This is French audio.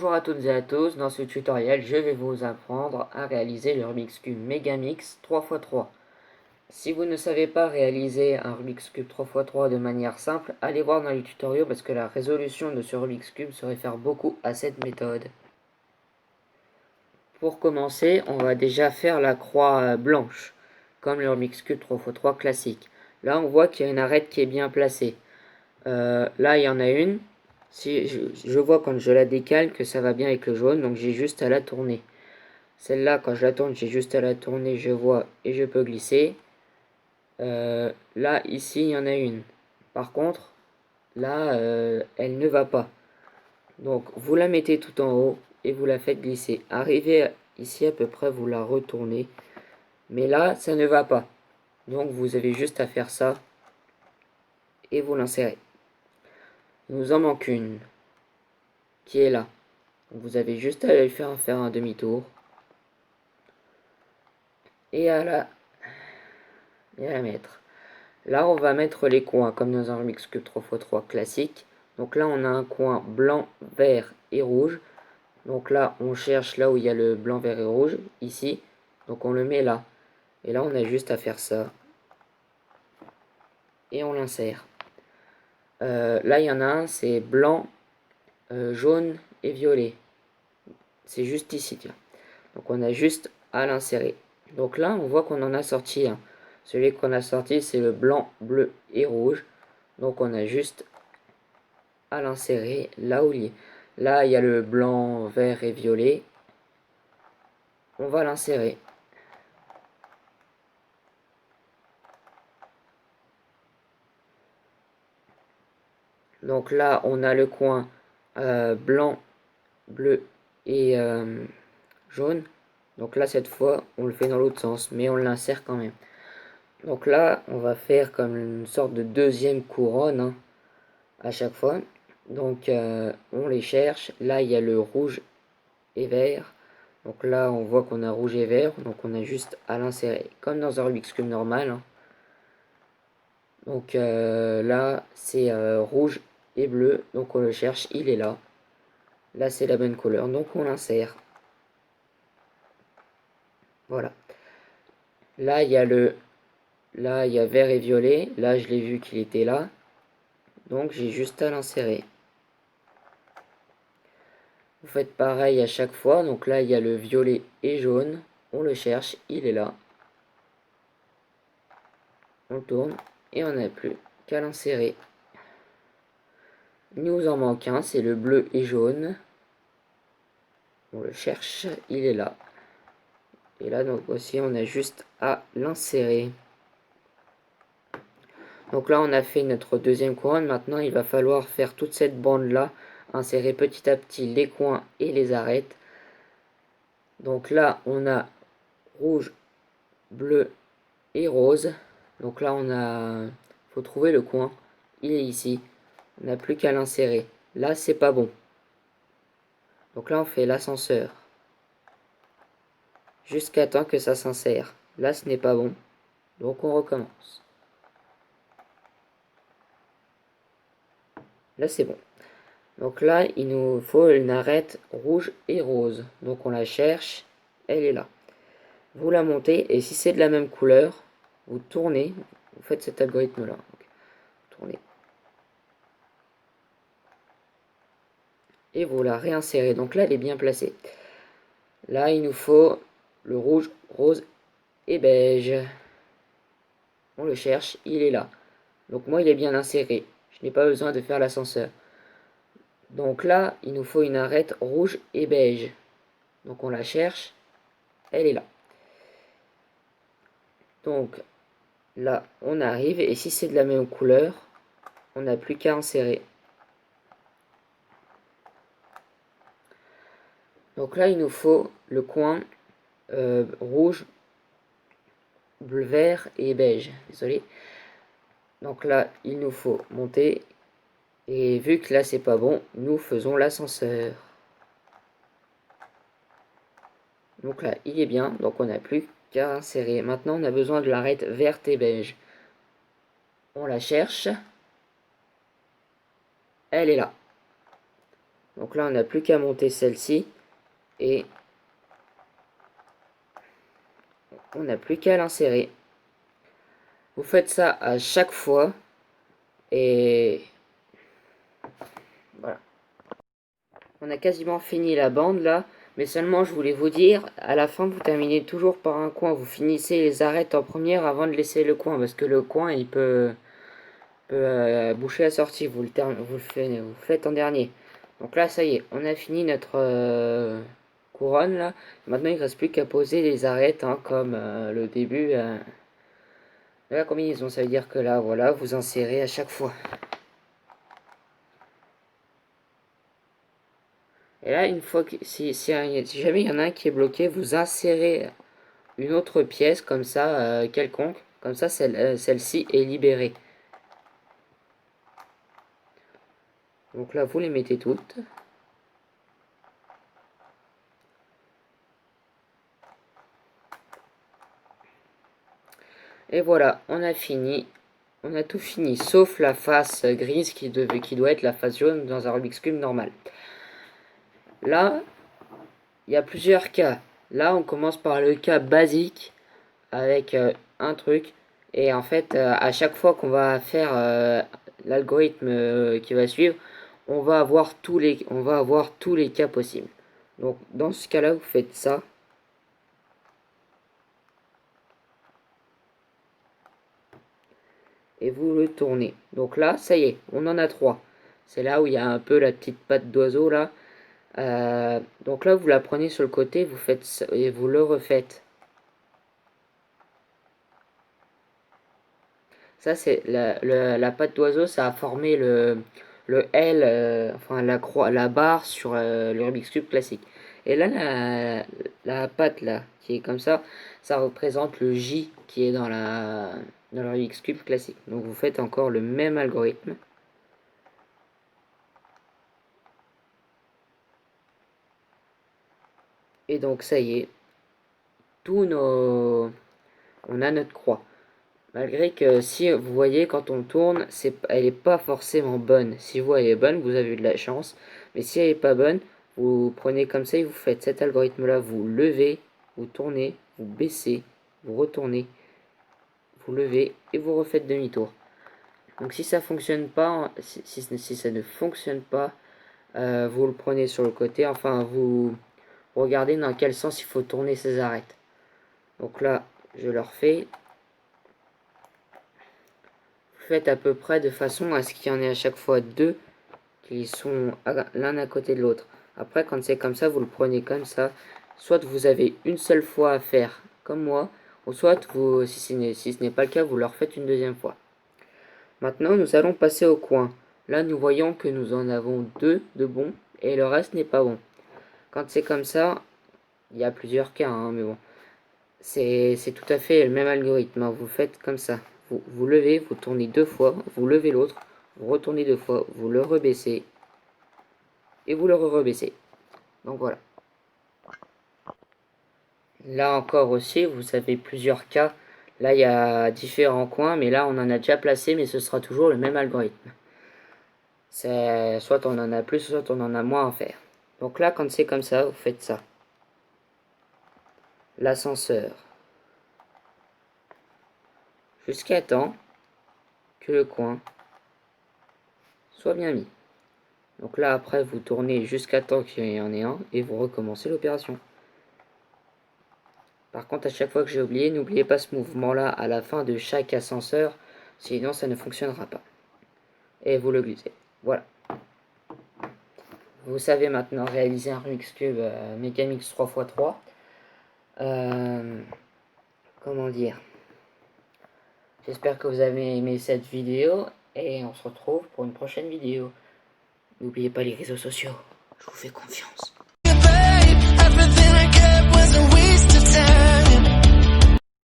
Bonjour à toutes et à tous, dans ce tutoriel je vais vous apprendre à réaliser le Rubik's Cube Megamix 3x3. Si vous ne savez pas réaliser un Rubik's Cube 3x3 de manière simple, allez voir dans les tutoriaux parce que la résolution de ce Rubik's Cube se réfère beaucoup à cette méthode. Pour commencer, on va déjà faire la croix blanche, comme le Rubik's Cube 3x3 classique. Là on voit qu'il y a une arête qui est bien placée. Là il y en a une. Si je vois quand je la décale que ça va bien avec le jaune, donc j'ai juste à la tourner. Celle-là, quand je la tourne, j'ai juste à la tourner, je vois et je peux glisser. Là, ici, il y en a une. Par contre, là, elle ne va pas. Donc, vous la mettez tout en haut et vous la faites glisser. Arrivé ici à peu près, vous la retournez. Mais là, ça ne va pas. Donc, vous avez juste à faire ça et vous l'insérez. Il nous en manque une qui est là. Vous avez juste à lui faire un demi-tour et à la mettre. Là, on va mettre les coins comme dans un Rubik's Cube 3x3 classique. Donc là, on a un coin blanc, vert et rouge. Donc là, on cherche là où il y a le blanc, vert et rouge, ici. Donc on le met là. Et là, on a juste à faire ça. Et on l'insère. Là, il y en a un, c'est blanc, jaune et violet. C'est juste ici, tiens. Donc on a juste à l'insérer. Donc là, on voit qu'on en a sorti un. Celui qu'on a sorti, c'est le blanc, bleu et rouge. Donc on a juste à l'insérer là où il est. Là, il y a le blanc, vert et violet. On va l'insérer. Donc là, on a le coin blanc, bleu et jaune. Donc là, cette fois, on le fait dans l'autre sens, mais on l'insère quand même. Donc là, on va faire comme une sorte de deuxième couronne hein, à chaque fois. Donc on les cherche. Là, il y a le rouge et vert. Donc là, on voit qu'on a rouge et vert. Donc on a juste à l'insérer comme dans un Rubik's Cube normal. Hein. Donc là, c'est rouge et bleu. Donc on le cherche, il est là. Là, c'est la bonne couleur. Donc on l'insère. Voilà. Là, il y a là, il y a vert et violet. Là, je l'ai vu qu'il était là. Donc j'ai juste à l'insérer. Vous faites pareil à chaque fois. Donc là, il y a le violet et jaune. On le cherche, il est là. On tourne et on n'a plus qu'à l'insérer. Il nous en manque un, c'est le bleu et jaune. On le cherche, il est là. Et là, donc aussi, on a juste à l'insérer. Donc là, on a fait notre deuxième couronne. Maintenant, il va falloir faire toute cette bande-là. Insérer petit à petit les coins et les arêtes. Donc là, on a rouge, bleu et rose. Donc là, faut trouver le coin. Il est ici. On n'a plus qu'à l'insérer. Là, c'est pas bon. Donc là, on fait l'ascenseur. Jusqu'à temps que ça s'insère. Là, ce n'est pas bon. Donc on recommence. Là, c'est bon. Donc là, il nous faut une arête rouge et rose. Donc on la cherche. Elle est là. Vous la montez. Et si c'est de la même couleur, vous tournez. Vous faites cet algorithme-là. Tournez. Et vous la réinsérez. Donc là, elle est bien placée. Là, il nous faut le rouge, rose et beige. On le cherche, il est là. Donc moi, il est bien inséré. Je n'ai pas besoin de faire l'ascenseur. Donc là, il nous faut une arête rouge et beige. Donc on la cherche, elle est là. Donc là, on arrive, et si c'est de la même couleur, on n'a plus qu'à insérer. Donc là, il nous faut le coin rouge, bleu, vert et beige. Désolé. Donc là, il nous faut monter. Et vu que là, c'est pas bon, nous faisons l'ascenseur. Donc là, il est bien. Donc on n'a plus qu'à insérer. Maintenant, on a besoin de l'arête verte et beige. On la cherche. Elle est là. Donc là, on n'a plus qu'à monter celle-ci. Et on n'a plus qu'à l'insérer. Vous faites ça à chaque fois. Et voilà. On a quasiment fini la bande là. Mais seulement, je voulais vous dire, à la fin, vous terminez toujours par un coin. Vous finissez les arêtes en première avant de laisser le coin. Parce que le coin, il peut boucher la sortie. Vous le faites en dernier. Donc là, ça y est, on a fini notre couronne là. Maintenant, il ne reste plus qu'à poser les arêtes, hein, comme le début de la combinaison. Ça veut dire que là, voilà, vous insérez à chaque fois. Et là, une fois que si jamais il y en a un qui est bloqué, vous insérez une autre pièce comme ça, quelconque. Comme ça, celle-ci est libérée. Donc là, vous les mettez toutes. Et voilà, on a fini. On a tout fini, sauf la face grise qui doit être la face jaune dans un Rubik's Cube normal. Là, il y a plusieurs cas. Là, on commence par le cas basique avec un truc. Et en fait, à chaque fois qu'on va faire l'algorithme qui va suivre, on va avoir tous les cas possibles. Donc, dans ce cas-là, vous faites ça. Et vous le tournez. Donc là, ça y est, on en a 3. C'est là où il y a un peu la petite patte d'oiseau là. Donc là, vous la prenez sur le côté, vous faites ça, et vous le refaites. Ça, c'est la patte d'oiseau, ça a formé le L, enfin la croix, la barre sur le Rubik's Cube classique. Et là, la patte là, qui est comme ça représente le J qui est dans le Rubik's Cube classique. Donc vous faites encore le même algorithme. Et donc ça y est, on a notre croix. Malgré que si vous voyez quand on tourne, elle n'est pas forcément bonne. Si vous elle est bonne, vous avez eu de la chance. Mais si elle n'est pas bonne, vous prenez comme ça et vous faites cet algorithme-là. Vous levez, vous tournez, vous baissez, vous retournez, vous levez et vous refaites demi-tour. Donc si ça fonctionne pas, si ça ne fonctionne pas, vous le prenez sur le côté. Enfin, vous regardez dans quel sens il faut tourner ces arêtes. Donc là, je le refais. Faites à peu près de façon à ce qu'il y en ait à chaque fois deux qui sont l'un à côté de l'autre. Après, quand c'est comme ça, vous le prenez comme ça. Soit vous avez une seule fois à faire, comme moi, ou soit, si ce n'est pas le cas, vous le refaites une deuxième fois. Maintenant, nous allons passer au coin. Là, nous voyons que nous en avons deux de bons, et le reste n'est pas bon. Quand c'est comme ça, il y a plusieurs cas, hein, mais bon. C'est tout à fait le même algorithme, hein. Vous faites comme ça. Vous levez, vous tournez deux fois, vous levez l'autre, vous retournez deux fois, vous le rebaissez, et vous le rebaissez. Donc voilà. Là encore aussi, vous avez plusieurs cas. Là, il y a différents coins, mais là, on en a déjà placé, mais ce sera toujours le même algorithme. Soit on en a plus, soit on en a moins à faire. Donc là, quand c'est comme ça, vous faites ça. L'ascenseur. Jusqu'à temps que le coin soit bien mis. Donc là, après, vous tournez jusqu'à temps qu'il y en ait un, et vous recommencez l'opération. Par contre, à chaque fois que j'ai oublié, n'oubliez pas ce mouvement-là à la fin de chaque ascenseur, sinon ça ne fonctionnera pas. Et vous le glissez. Voilà. Vous savez maintenant réaliser un Rubik's Cube Megamix 3x3. Comment dire? J'espère que vous avez aimé cette vidéo, et on se retrouve pour une prochaine vidéo. N'oubliez pas les réseaux sociaux, je vous fais confiance.